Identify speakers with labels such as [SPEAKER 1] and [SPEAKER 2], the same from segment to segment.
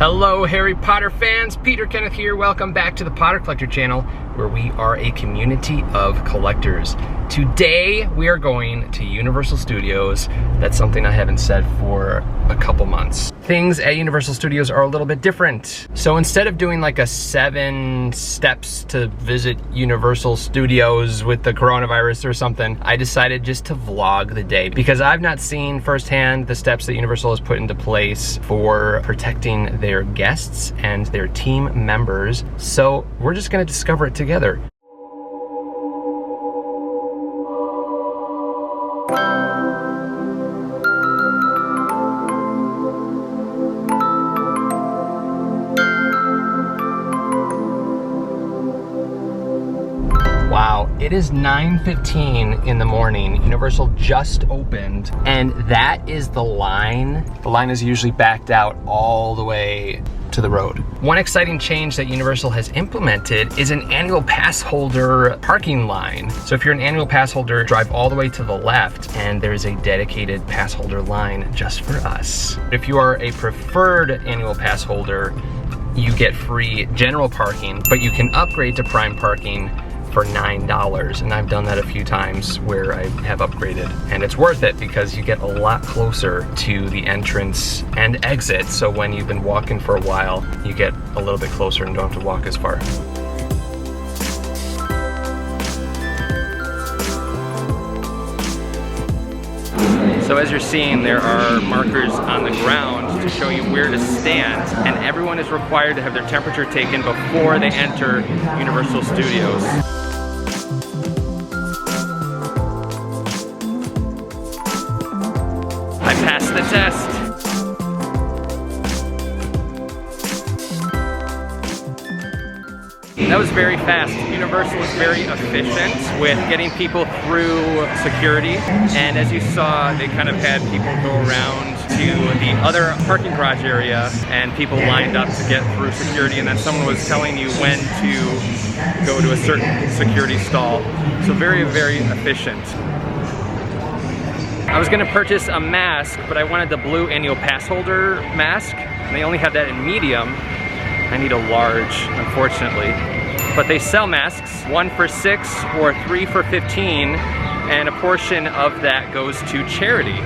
[SPEAKER 1] Hello Harry Potter fans, Peter Kenneth here. Welcome back to the Potter Collector channel, where we are a community of collectors. Today we are going to Universal Studios. That's something I haven't said for a couple months. Things at Universal Studios are a little bit different. So instead of doing like a 7 steps to visit Universal Studios with the coronavirus or something, I decided just to vlog the day because I've not seen firsthand the steps that Universal has put into place for protecting their guests and their team members. So we're just gonna discover it together. Wow, it is 9:15 in the morning. Universal just opened, and that is the line. The line is usually backed out all the way to the road. One exciting change that Universal has implemented is an annual pass holder parking line. So if you're an annual pass holder, drive all the way to the left, and there's a dedicated pass holder line just for us. If you are a preferred annual pass holder, you get free general parking, but you can upgrade to prime parking for $9, and I've done that a few times where I have upgraded, and it's worth it because you get a lot closer to the entrance and exit. So when you've been walking for a while, you get a little bit closer and don't have to walk as far. So as you're seeing, there are markers on the ground to show you where to stand, and everyone is required to have their temperature taken before they enter Universal Studios. I passed the test. That was very fast. Universal is very efficient with getting people through security. And as you saw, they kind of had people go around to the other parking garage area and people lined up to get through security, and then someone was telling you when to go to a certain security stall. So very, very efficient. I was gonna purchase a mask, but I wanted the blue annual pass holder mask, and they only have that in medium. I need a large, unfortunately. But they sell masks, 1 for $6 or 3 for $15, and a portion of that goes to charity.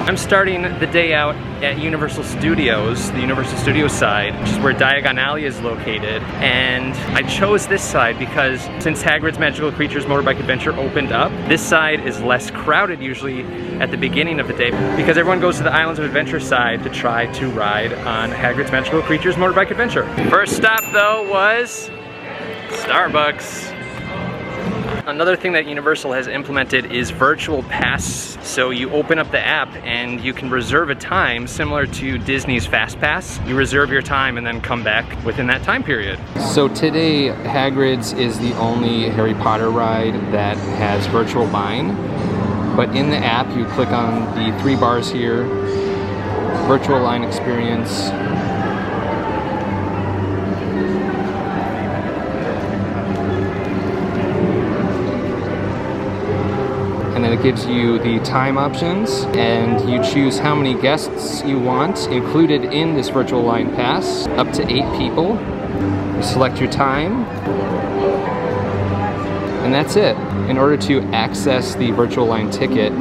[SPEAKER 1] I'm starting the day out at Universal Studios, the Universal Studios side, which is where Diagon Alley is located. And I chose this side because since Hagrid's Magical Creatures Motorbike Adventure opened up, this side is less crowded usually at the beginning of the day because everyone goes to the Islands of Adventure side to try to ride on Hagrid's Magical Creatures Motorbike Adventure. First stop though was Starbucks. Another thing that Universal has implemented is virtual pass. So you open up the app and you can reserve a time similar to Disney's Fast Pass. You reserve your time and then come back within that time period. So today, Hagrid's is the only Harry Potter ride that has virtual line. But in the app, you click on the 3 bars here, virtual line experience. And then it gives you the time options, and you choose how many guests you want included in this virtual line pass, up to 8 people. You select your time, and that's it. In order to access the virtual line ticket,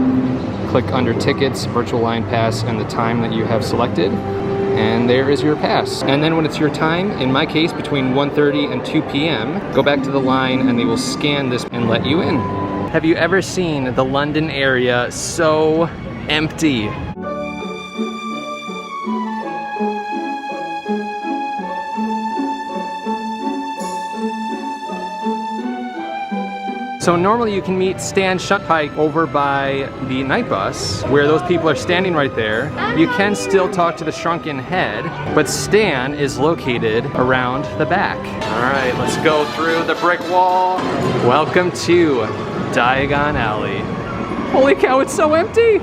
[SPEAKER 1] click under Tickets, Virtual Line Pass, and the time that you have selected, and there is your pass. And then when it's your time, in my case between 1:30 and 2 p.m., go back to the line and they will scan this and let you in. Have you ever seen the London area so empty? So normally you can meet Stan Shutpike over by the night bus, where those people are standing right there. You can still talk to the shrunken head, but Stan is located around the back. All right, let's go through the brick wall. Welcome to Diagon Alley. Holy cow, it's so empty!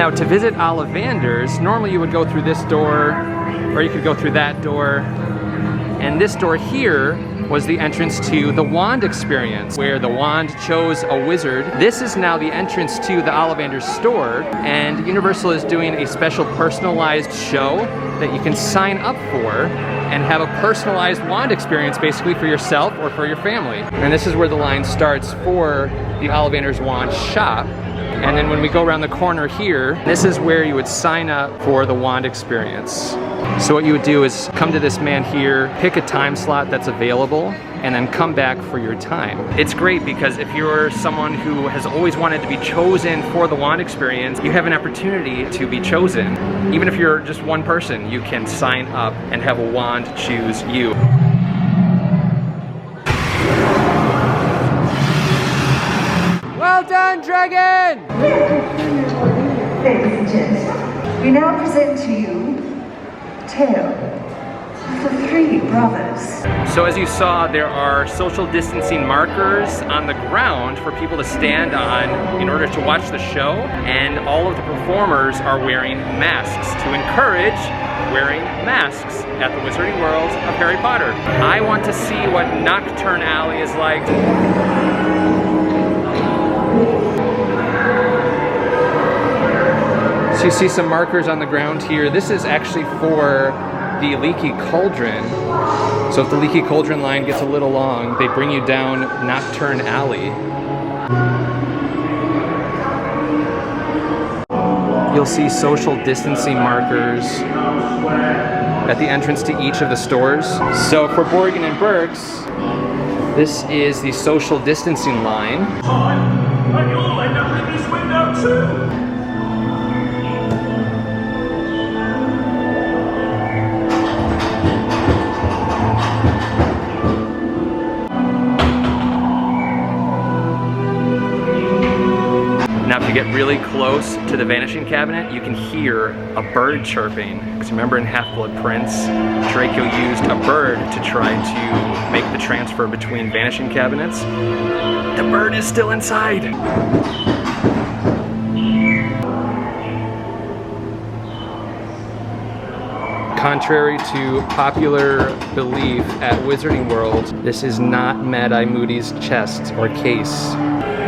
[SPEAKER 1] Now to visit Ollivander's, normally you would go through this door, or you could go through that door. And this door here was the entrance to the wand experience, where the wand chose a wizard. This is now the entrance to the Ollivander's store, and Universal is doing a special personalized show that you can sign up for and have a personalized wand experience basically for yourself or for your family. And this is where the line starts for the Ollivander's wand shop. And then when we go around the corner here, this is where you would sign up for the wand experience. So what you would do is come to this man here, pick a time slot that's available, and then come back for your time. It's great because if you're someone who has always wanted to be chosen for the wand experience, you have an opportunity to be chosen. Even if you're just one person, you can sign up and have a wand choose you. Well done, Dragon!
[SPEAKER 2] Ladies and gents, we now present to you a tale of the three brothers.
[SPEAKER 1] So as you saw, there are social distancing markers on the ground for people to stand on in order to watch the show, and all of the performers are wearing masks to encourage wearing masks at the Wizarding World of Harry Potter. I want to see what Nocturne Alley is like. So you see some markers on the ground here. This is actually for the Leaky Cauldron. So if the Leaky Cauldron line gets a little long, they bring you down Nocturne Alley. You'll see social distancing markers at the entrance to each of the stores. So for Borgin and Burke's, this is the social distancing line.
[SPEAKER 3] And you'll end up in this window too!
[SPEAKER 1] Now if you get really close to the Vanishing Cabinet, you can hear a bird chirping. Because remember in Half-Blood Prince, Draco used a bird to try to make the transfer between Vanishing Cabinets. The bird is still inside! Contrary to popular belief at Wizarding World, this is not Mad-Eye Moody's chest or case.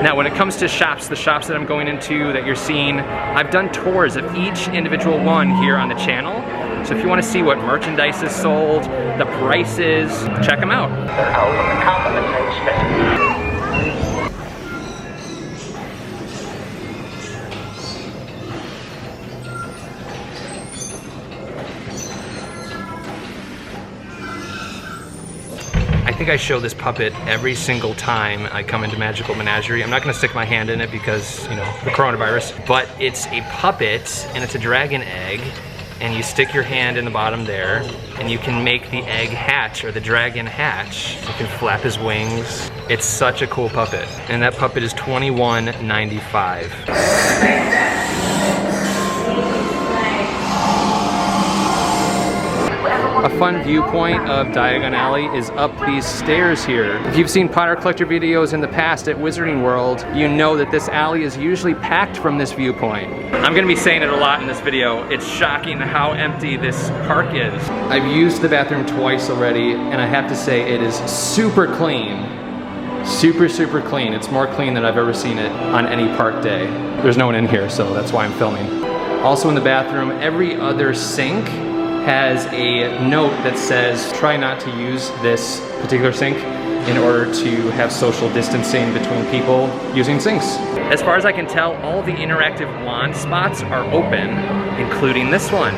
[SPEAKER 1] Now when it comes to shops, the shops that I'm going into that you're seeing, I've done tours of each individual one here on the channel. So if you want to see what merchandise is sold, the prices, check them out. I think I show this puppet every single time I come into Magical Menagerie. I'm not gonna stick my hand in it because, you know, the coronavirus, but it's a puppet and it's a dragon egg, and you stick your hand in the bottom there and you can make the egg hatch or the dragon hatch. You can flap his wings. It's such a cool puppet. And that puppet is $21.95. A fun viewpoint of Diagon Alley is up these stairs here. If you've seen Potter Collector videos in the past at Wizarding World, you know that this alley is usually packed from this viewpoint. I'm gonna be saying it a lot in this video. It's shocking how empty this park is. I've used the bathroom twice already, and I have to say it is super clean. Super, super clean. It's more clean than I've ever seen it on any park day. There's no one in here, so that's why I'm filming. Also in the bathroom, every other sink has a note that says try not to use this particular sink in order to have social distancing between people using sinks. As far as I can tell, all the interactive wand spots are open, including this one.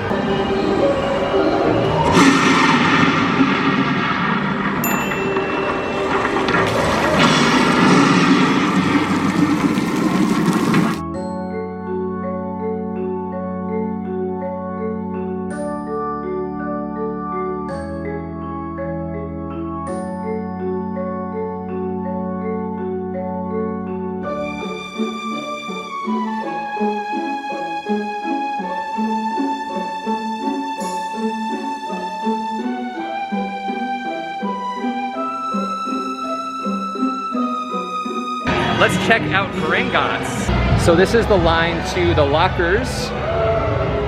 [SPEAKER 1] Let's check out Gringotts. So this is the line to the lockers.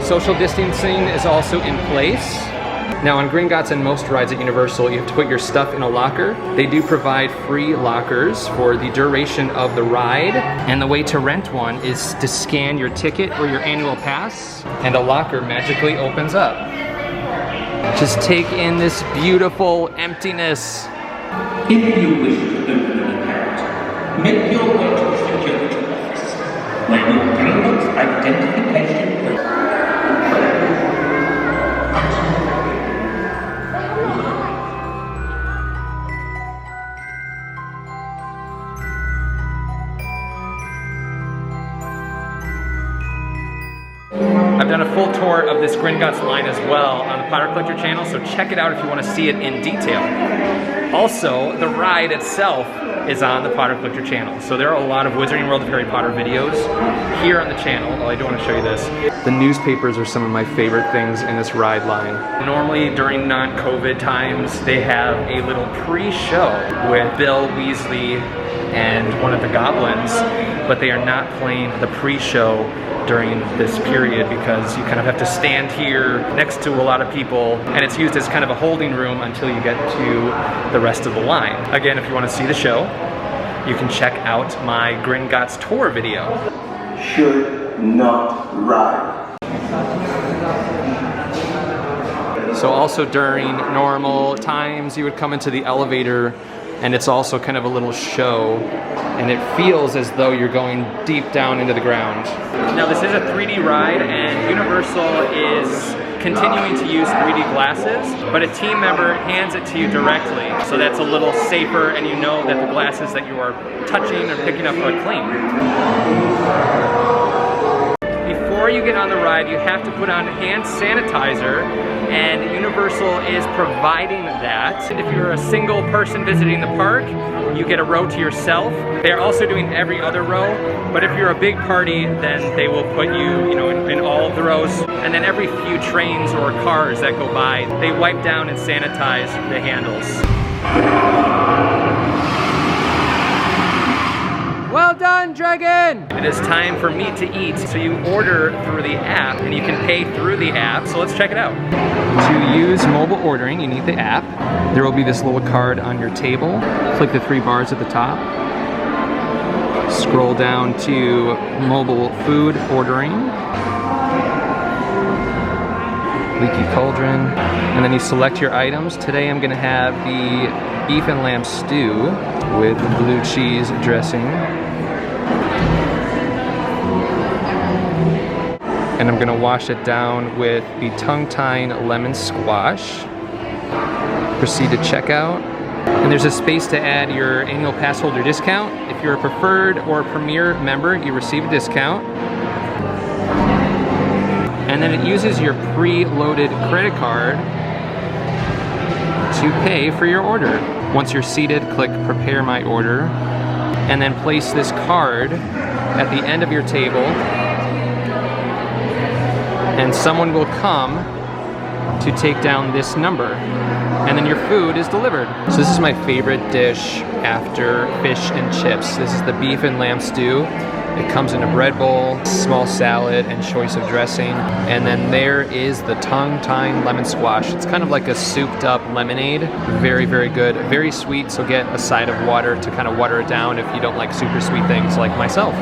[SPEAKER 1] Social distancing is also in place. Now on Gringotts and most rides at Universal, you have to put your stuff in a locker. They do provide free lockers for the duration of the ride. And the way to rent one is to scan your ticket or your annual pass, and a locker magically opens up. Just take in this beautiful emptiness.
[SPEAKER 4] If you wish to open an account, make your way to the security office, where your Gringotts identification will...
[SPEAKER 1] I've done a full tour of this Gringotts line as well on the Potter Collector channel, so check it out if you want to see it in detail. Also, the ride itself is on the Potter Collector channel, so there are a lot of Wizarding World of Harry Potter videos here on the channel. Oh, I do want to show you this. The newspapers are some of my favorite things in this ride line. Normally during non-COVID times, they have a little pre-show with Bill Weasley and one of the goblins, but they are not playing the pre-show during this period because you kind of have to stand here next to a lot of people, and it's used as kind of a holding room until you get to the rest of the line. Again, if you want to see the show, you can check out my Gringotts tour video.
[SPEAKER 5] Should not ride.
[SPEAKER 1] So also during normal times, you would come into the elevator, and it's also kind of a little show, and it feels as though you're going deep down into the ground. Now this is a 3D ride, and Universal is continuing to use 3D glasses, but a team member hands it to you directly, so that's a little safer, and you know that the glasses that you are touching or picking up are clean. Before you get on the ride, you have to put on hand sanitizer, and Universal is providing that. If you're a single person visiting the park, you get a row to yourself. They're also doing every other row, but if you're a big party, then they will put you, in all of the rows. And then every few trains or cars that go by, they wipe down and sanitize the handles. Well done, Dragon! It is time for meat to eat, so you order through the app, and you can pay through the app, so let's check it out. To use mobile ordering, you need the app. There will be this little card on your table. Click the 3 bars at the top. Scroll down to mobile food ordering. Leaky Cauldron. And then you select your items. Today I'm gonna have the beef and lamb stew with blue cheese dressing. And I'm gonna wash it down with the tongue-tying lemon squash. Proceed to checkout. And there's a space to add your annual pass holder discount. If you're a preferred or premier member, you receive a discount. And then it uses your pre-loaded credit card to pay for your order. Once you're seated, click Prepare My Order, and then place this card at the end of your table, and someone will come to take down this number, and then your food is delivered. So this is my favorite dish after fish and chips. This is the beef and lamb stew. It comes in a bread bowl, small salad, and choice of dressing. And then there is the tongue-tying lemon squash. It's kind of like a souped up lemonade. Very, very good. Very sweet, so get a side of water to kind of water it down if you don't like super sweet things like myself.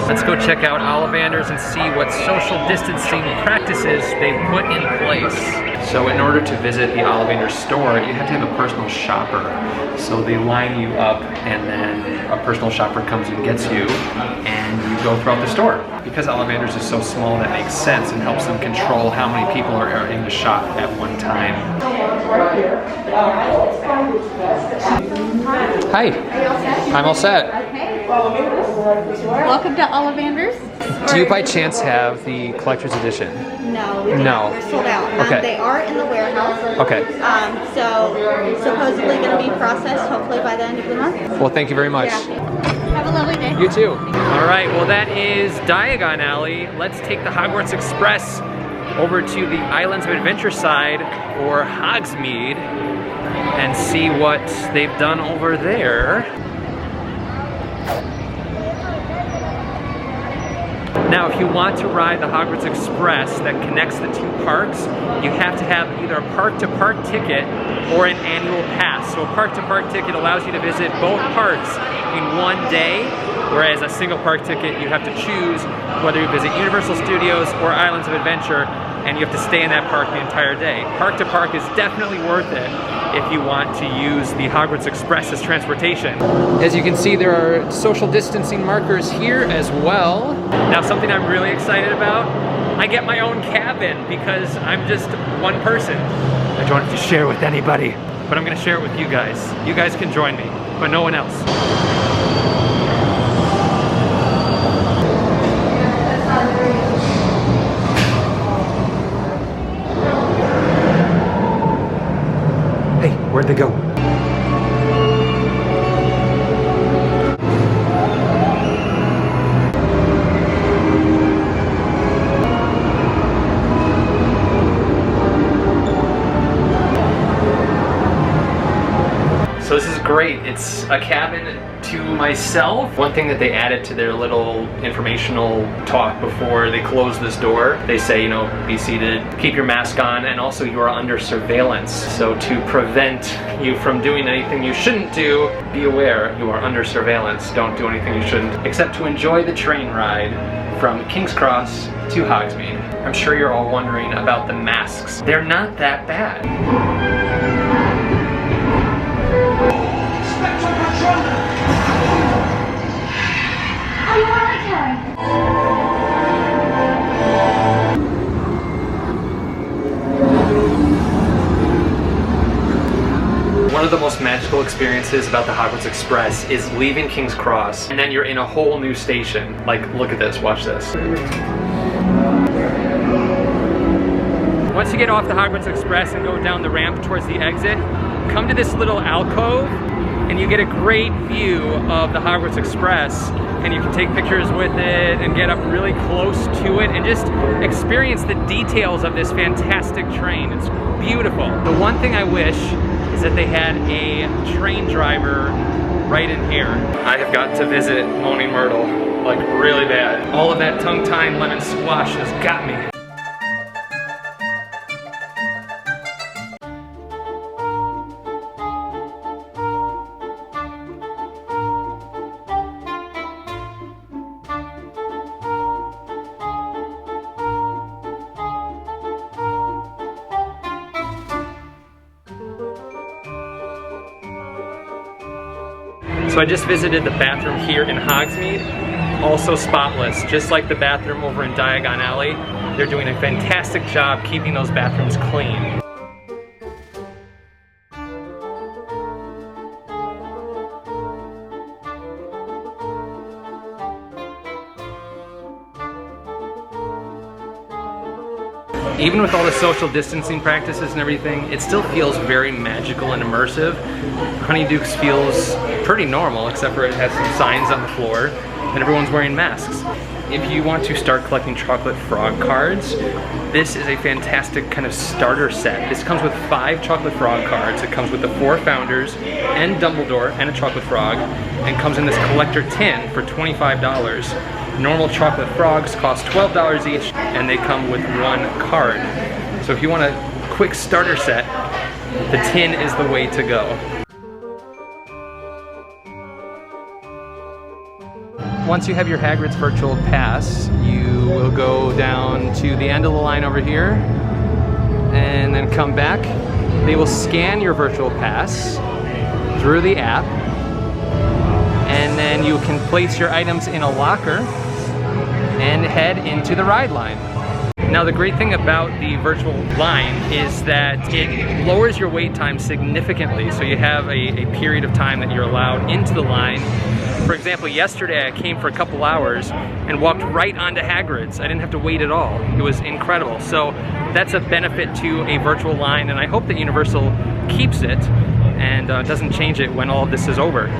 [SPEAKER 1] Let's go check out Ollivander's and see what social distancing practices they've put in place. So in order to visit the Ollivander store, you have to have a personal shopper. So they line you up, and then a personal shopper comes and gets you, and you go throughout the store. Because Ollivander's is so small, that makes sense and helps them control how many people are in the shop at one time. Hi, I'm all set.
[SPEAKER 6] Welcome to Ollivander's.
[SPEAKER 1] Do you by chance have the collector's edition?
[SPEAKER 6] No, we don't.
[SPEAKER 1] No.
[SPEAKER 6] We're sold out.
[SPEAKER 1] Okay.
[SPEAKER 6] They are in the warehouse.
[SPEAKER 1] Okay.
[SPEAKER 6] So supposedly going to be processed hopefully by the end of the month.
[SPEAKER 1] Well, thank you very much.
[SPEAKER 6] Yeah. Have a lovely day.
[SPEAKER 1] You too. All right, well that is Diagon Alley. Let's take the Hogwarts Express over to the Islands of Adventure side, or Hogsmeade, and see what they've done over there. Now, if you want to ride the Hogwarts Express that connects the two parks, you have to have either a park-to-park ticket or an annual pass. So a park-to-park ticket allows you to visit both parks in one day, whereas a single park ticket, you have to choose whether you visit Universal Studios or Islands of Adventure, and you have to stay in that park the entire day. Park-to-park is definitely worth it if you want to use the Hogwarts Express as transportation. As you can see, there are social distancing markers here as well. Now, something I'm really excited about, I get my own cabin because I'm just one person. I don't have to share with anybody, but I'm gonna share it with you guys. You guys can join me, but no one else. Hey, where'd they go? So this is great. It's a cabin to myself. One thing that they added to their little informational talk before they close this door, they say, you know, be seated, keep your mask on, and also you are under surveillance. So to prevent you from doing anything you shouldn't do, be aware you are under surveillance. Don't do anything you shouldn't, except to enjoy the train ride from King's Cross to Hogsmeade. I'm sure you're all wondering about the masks. They're not that bad. One of the most magical experiences about the Hogwarts Express is leaving King's Cross, and then you're in a whole new station. Like, look at this, watch this. Once you get off the Hogwarts Express and go down the ramp towards the exit, come to this little alcove, and you get a great view of the Hogwarts Express, and you can take pictures with it and get up really close to it and just experience the details of this fantastic train. It's beautiful. The one thing I wish is that they had a train driver right in here. I have got to visit Moaning Myrtle, like really bad. All of that tongue-tying lemon squash has got me. So I just visited the bathroom here in Hogsmeade, also spotless, just like the bathroom over in Diagon Alley. They're doing a fantastic job keeping those bathrooms clean. Even with all the social distancing practices and everything, it still feels very magical and immersive. Honeydukes feels pretty normal, except for it has some signs on the floor, and everyone's wearing masks. If you want to start collecting chocolate frog cards, this is a fantastic kind of starter set. This comes with 5 chocolate frog cards. It comes with the 4 founders, and Dumbledore, and a chocolate frog, and comes in this collector tin for $25. Normal chocolate frogs cost $12 each, and they come with 1 card. So if you want a quick starter set, the tin is the way to go. Once you have your Hagrid's virtual pass, you will go down to the end of the line over here, and then come back. They will scan your virtual pass through the app, and then you can place your items in a locker and head into the ride line. Now, the great thing about the virtual line is that it lowers your wait time significantly, so you have a period of time that you're allowed into the line. For example, yesterday I came for a couple hours and walked right onto Hagrid's. I didn't have to wait at all. It was incredible. So that's a benefit to a virtual line, and I hope that Universal keeps it and doesn't change it when all of this is over.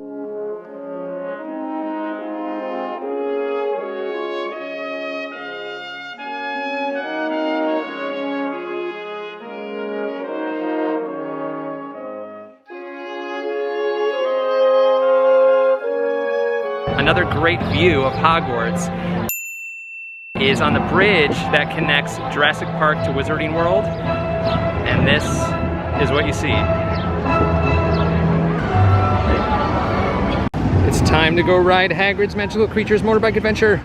[SPEAKER 1] Another great view of Hogwarts is on the bridge that connects Jurassic Park to Wizarding World, and this is what you see. It's time to go ride Hagrid's Magical Creatures motorbike adventure.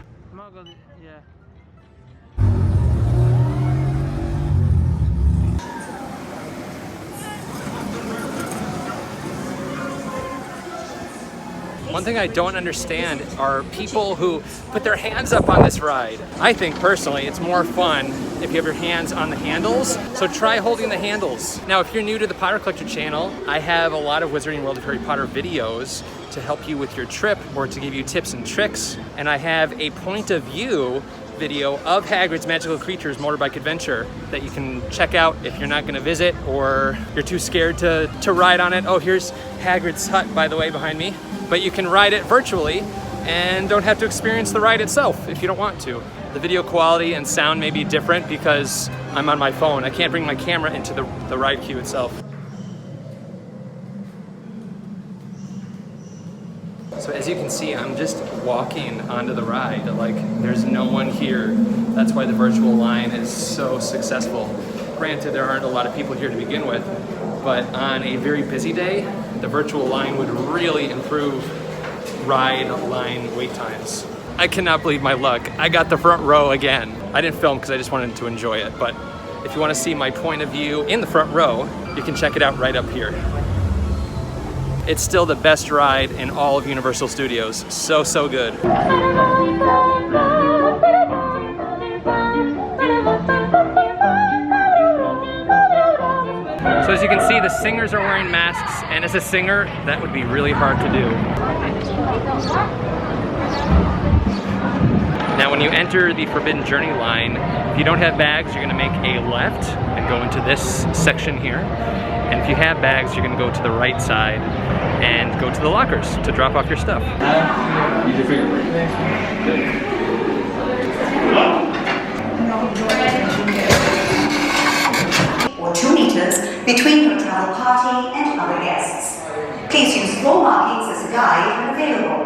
[SPEAKER 1] One thing I don't understand are people who put their hands up on this ride. I think personally it's more fun if you have your hands on the handles, so try holding the handles. Now if you're new to the Potter Collector channel, I have a lot of Wizarding World of Harry Potter videos to help you with your trip or to give you tips and tricks, and I have a point of view video of Hagrid's Magical Creatures motorbike adventure that you can check out if you're not going to visit or you're too scared to ride on it. Oh, here's Hagrid's hut, by the way, behind me. But you can ride it virtually and don't have to experience the ride itself if you don't want to. The video quality and sound may be different because I'm on my phone. I can't bring my camera into the ride queue itself. So as you can see, I'm just walking onto the ride. Like, there's no one here. That's why the virtual line is so successful. Granted, there aren't a lot of people here to begin with, but on a very busy day, the virtual line would really improve ride line wait times. I cannot believe my luck. I got the front row again. I didn't film because I just wanted to enjoy it, but if you want to see my point of view in the front row, you can check it out right up here. It's still the best ride in all of Universal Studios. So, so good. So as you can see, the singers are wearing masks, and as a singer, that would be really hard to do. Now when you enter the Forbidden Journey line, if you don't have bags, you're going to make a left and go into this section here. And if you have bags, you're going to go to the right side and go to the lockers to drop off your stuff.
[SPEAKER 2] Or 2 meters between your travel party and other guests. Please use floor markings as a guide when available.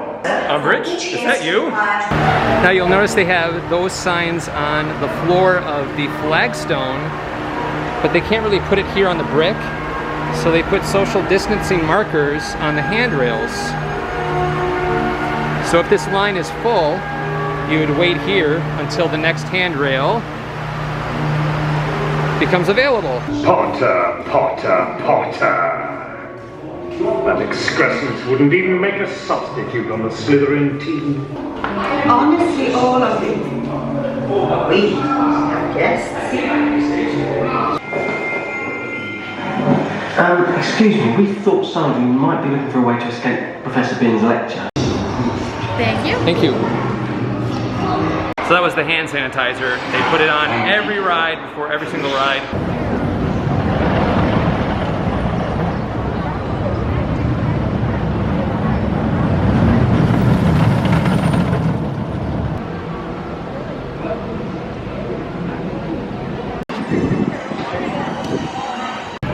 [SPEAKER 1] Umbridge, is that you? Now you'll notice they have those signs on the floor of the flagstone, but they can't really put it here on the brick, so they put social distancing markers on the handrails. So if this line is full, you would wait here until the next handrail becomes available.
[SPEAKER 3] Potter, Potter, Potter. That excrescence wouldn't even make a substitute on the Slytherin team.
[SPEAKER 2] Honestly, all of you. We have guests.
[SPEAKER 7] Excuse me, we thought some of you might be looking for a way to escape Professor Bin's lecture.
[SPEAKER 6] Thank you.
[SPEAKER 1] Thank you. So that was the hand sanitizer. They put it on every ride before every single ride.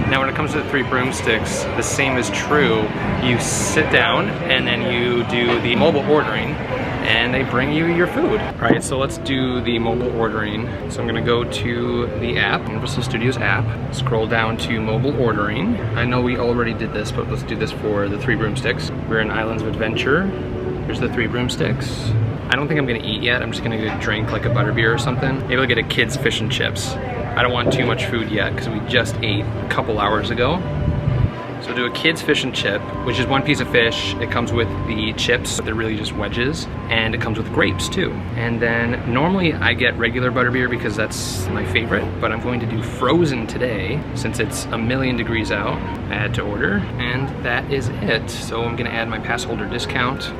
[SPEAKER 1] Now when it comes to the 3 broomsticks, the same is true. You sit down and then you do the mobile ordering and they bring you your food. All right, so let's do the mobile ordering. So I'm gonna go to the app, Universal Studios app, scroll down to mobile ordering. I know we already did this, but let's do this for the 3 broomsticks. We're in Islands of Adventure. Here's the 3 broomsticks. I don't think I'm gonna eat yet. I'm just gonna get a drink like a butterbeer or something. Maybe I'll get a kid's fish and chips. I don't want too much food yet because we just ate a couple hours ago. So do a kid's fish and chip, which is 1 piece of fish. It comes with the chips, they're really just wedges, and it comes with grapes too. And then normally I get regular butterbeer because that's my favorite, but I'm going to do frozen today since it's 1,000,000 degrees out. Add to order, and that is it. So I'm gonna add my pass holder discount,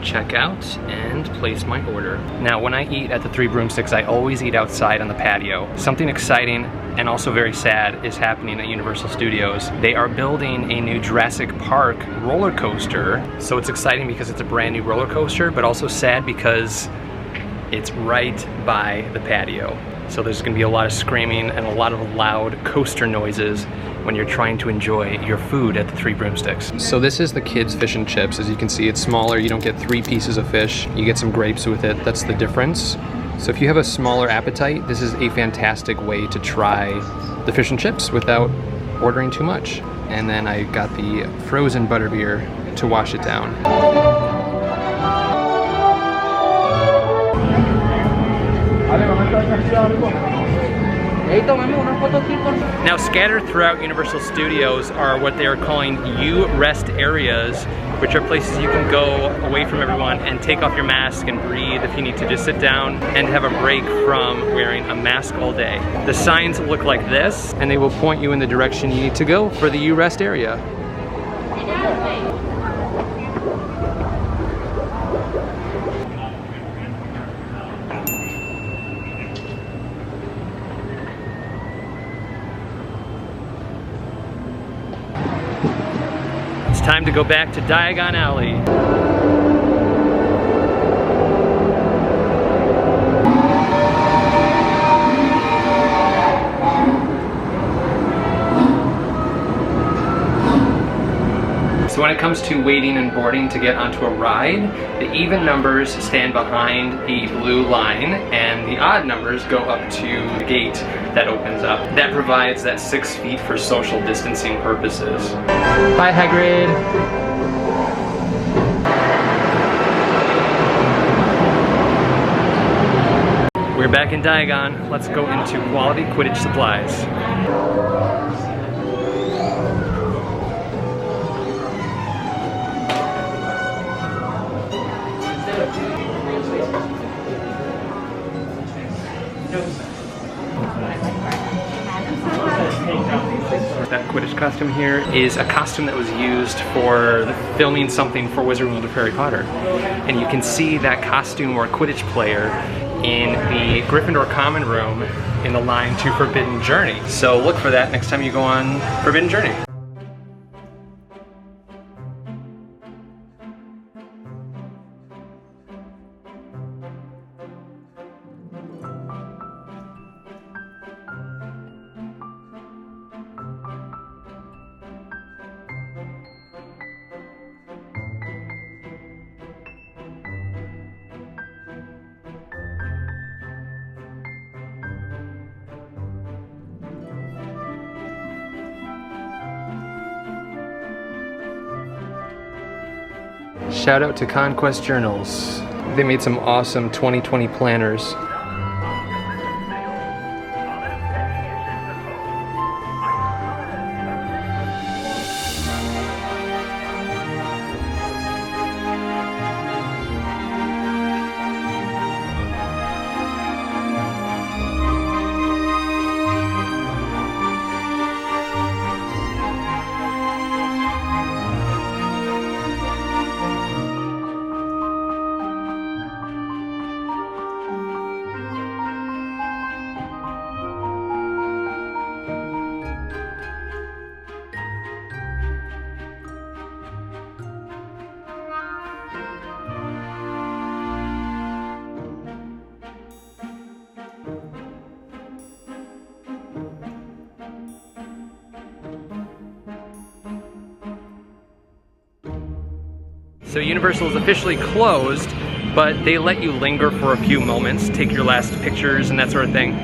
[SPEAKER 1] check out, and place my order. Now when I eat at the 3 broomsticks, I always eat outside on the patio. Something exciting and also very sad is happening at Universal Studios. They are building a new Jurassic Park roller coaster. So it's exciting because it's a brand new roller coaster, but also sad because it's right by the patio. So there's gonna be a lot of screaming and a lot of loud coaster noises when you're trying to enjoy your food at the Three Broomsticks. So this is the kids' fish and chips. As you can see, it's smaller. You don't get 3 pieces of fish. You get some grapes with it. That's the difference. So if you have a smaller appetite, this is a fantastic way to try the fish and chips without ordering too much. And then I got the frozen butterbeer to wash it down. Now scattered throughout Universal Studios are what they are calling U-Rest areas, which are places you can go away from everyone and take off your mask and breathe if you need to just sit down and have a break from wearing a mask all day. The signs look like this, and they will point you in the direction you need to go for the U-Rest area. Time to go back to Diagon Alley. So when it comes to waiting and boarding to get onto a ride, the even numbers stand behind the blue line and the odd numbers go up to the gate that opens up. That provides that 6 feet for social distancing purposes. Bye, Hagrid. We're back in Diagon. Let's go into quality Quidditch supplies. That Quidditch costume here is a costume that was used for filming something for Wizarding World of Harry Potter. And you can see that costume or Quidditch player in the Gryffindor Common Room in the line to Forbidden Journey. So look for that next time you go on Forbidden Journey. Shout out to Conquest Journals. They made some awesome 2020 planners. So Universal is officially closed, but they let you linger for a few moments, take your last pictures and that sort of thing.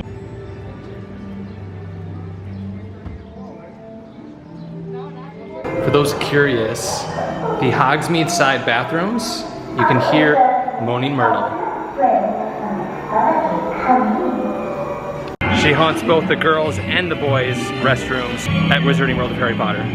[SPEAKER 1] For those curious, the Hogsmeade side bathrooms, you can hear Moaning Myrtle. She haunts both the girls and the boys' restrooms at Wizarding World of Harry Potter.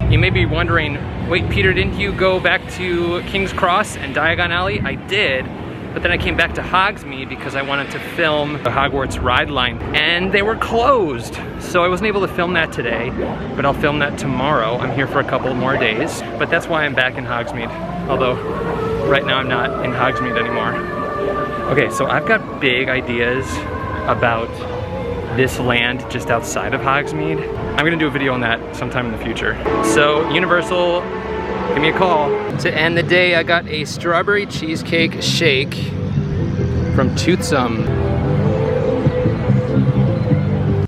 [SPEAKER 1] You may be wondering, wait Peter, didn't you go back to King's Cross and Diagon Alley? I did, but then I came back to Hogsmeade because I wanted to film the Hogwarts ride line and they were closed. So I wasn't able to film that today, but I'll film that tomorrow. I'm here for a couple more days, but that's why I'm back in Hogsmeade. Although right now I'm not in Hogsmeade anymore. Okay, so I've got big ideas about this land just outside of Hogsmeade. I'm gonna do a video on that sometime in the future. So Universal, give me a call. To end the day, I got a strawberry cheesecake shake from Toothsome.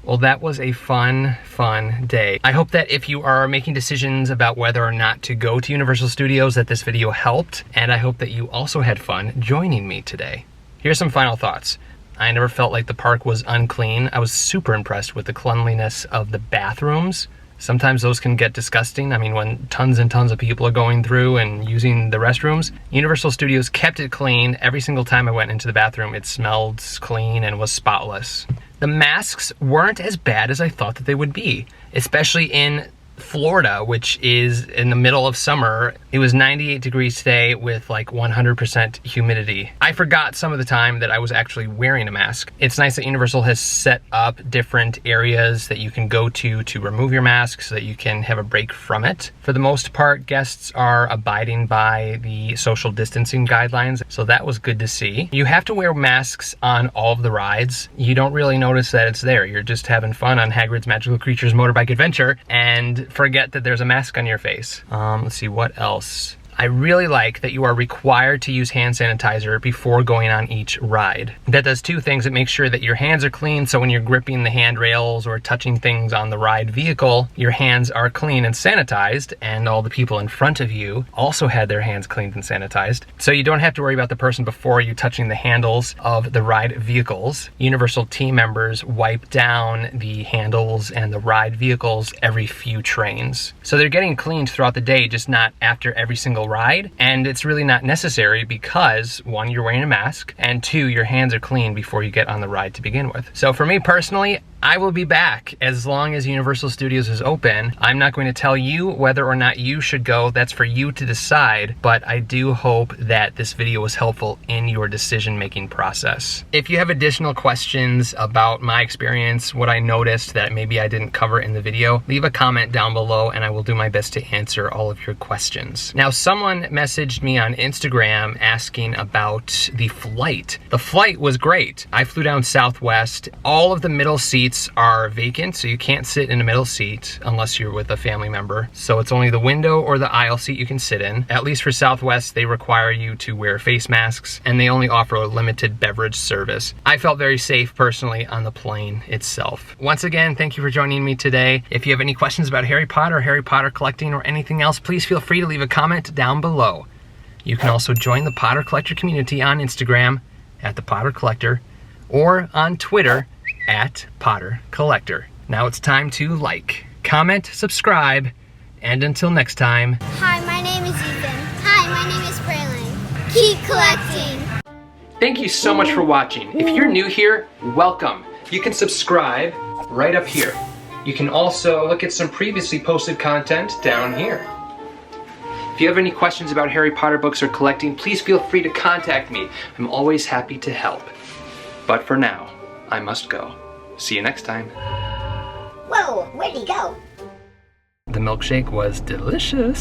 [SPEAKER 1] Well, that was a fun day. I hope that if you are making decisions about whether or not to go to Universal Studios, that this video helped, and I hope that you also had fun joining me today. Here's some final thoughts. I never felt like the park was unclean. I was super impressed with the cleanliness of the bathrooms. Sometimes those can get disgusting. I mean, when tons and tons of people are going through and using the restrooms. Universal Studios kept it clean. Every single time I went into the bathroom, it smelled clean and was spotless. The masks weren't as bad as I thought that they would be, especially in Florida, which is in the middle of summer. It was 98 degrees today with like 100% humidity. I forgot some of the time that I was actually wearing a mask. It's nice that Universal has set up different areas that you can go to remove your mask so that you can have a break from it. For the most part, guests are abiding by the social distancing guidelines, so that was good to see. You have to wear masks on all of the rides. You don't really notice that it's there. You're just having fun on Hagrid's Magical Creatures Motorbike Adventure and forget that there's a mask on your face. Let's see, what else? I really like that you are required to use hand sanitizer before going on each ride. That does two things. It makes sure that your hands are clean, so when you're gripping the handrails or touching things on the ride vehicle, your hands are clean and sanitized, and all the people in front of you also had their hands cleaned and sanitized. So you don't have to worry about the person before you touching the handles of the ride vehicles. Universal team members wipe down the handles and the ride vehicles every few trains. So they're getting cleaned throughout the day, just not after every single ride, and it's really not necessary because one, you're wearing a mask, and two, your hands are clean before you get on the ride to begin with. So for me personally, I will be back as long as Universal Studios is open. I'm not going to tell you whether or not you should go. That's for you to decide, but I do hope that this video was helpful in your decision-making process. If you have additional questions about my experience, what I noticed that maybe I didn't cover in the video, leave a comment down below and I will do my best to answer all of your questions. Now, someone messaged me on Instagram asking about the flight. The flight was great. I flew down Southwest. All of the middle seats are vacant, so you can't sit in a middle seat unless you're with a family member. So it's only the window or the aisle seat you can sit in. At least for Southwest, they require you to wear face masks, and they only offer a limited beverage service. I felt very safe personally on the plane itself. Once again, thank you for joining me today. If you have any questions about Harry Potter, Harry Potter collecting, or anything else, please feel free to leave a comment down below. You can also join the Potter Collector community on Instagram at the Potter Collector, or on Twitter at Potter Collector. Now it's time to like, comment, subscribe, and until next time.
[SPEAKER 8] Hi, my name is Ethan. Hi, my name is Braylon. Keep collecting.
[SPEAKER 1] Thank you so much for watching. If you're new here, welcome. You can subscribe right up here. You can also look at some previously posted content down here. If you have any questions about Harry Potter books or collecting, please feel free to contact me. I'm always happy to help. But for now, I must go. See you next time.
[SPEAKER 8] Whoa, where'd he go?
[SPEAKER 1] The milkshake was delicious.